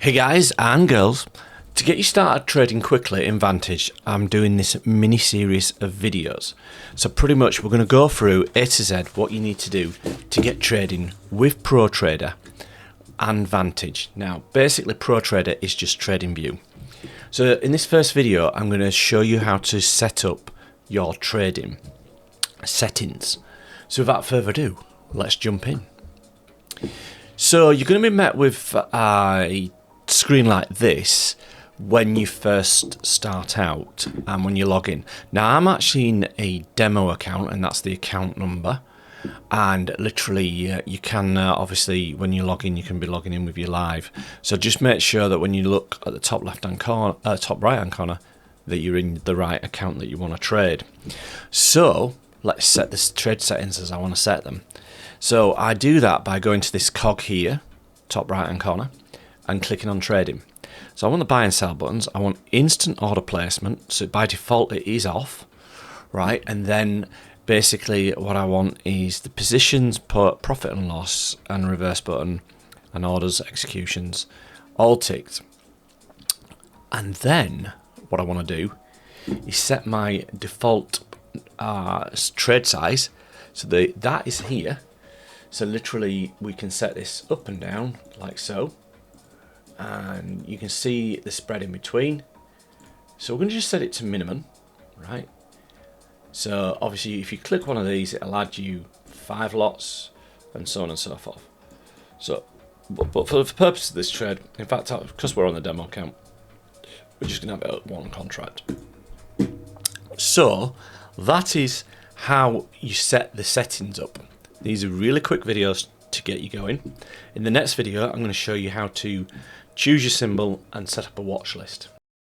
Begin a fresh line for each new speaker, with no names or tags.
Hey guys and girls, to get you started trading quickly in Vantage, I'm doing this mini series of videos. So pretty much we're going to go through A to Z what you need to do to get trading with ProTrader and Vantage. Now basically ProTrader is just TradingView. So in this first video I'm going to show you how to set up your trading settings. So without further ado, let's jump in. So you're going to be met with a screen like this when you first start out and when you log in. Now I'm actually in a demo account and that's the account number, and literally you can obviously when you log in you can be logging in with your live. So just make sure that when you look at the top left hand corner, top right hand corner, that you're in the right account that you want to trade. So let's set the trade settings as I want to set them. So I do that by going to this cog here, top right hand corner, and clicking on trading. So I want the buy and sell buttons. I want instant order placement. So by default it is off, right? And then basically what I want is the positions, profit and loss, and reverse button, and orders, executions, all ticked. And then what I want to do is set my default trade size. So that is here. So literally we can set this up and down like so, and you can see the spread in between. So we're going to just set it to minimum, right? So obviously if you click one of these it'll add you 5 lots and so on and so forth. So but for the purpose of this trade, in fact because we're on the demo account, we're just going to have it at one contract. So that is how you set the settings up. These are really quick videos to get you going. In the next video I'm going to show you how to choose your symbol and set up a watch list.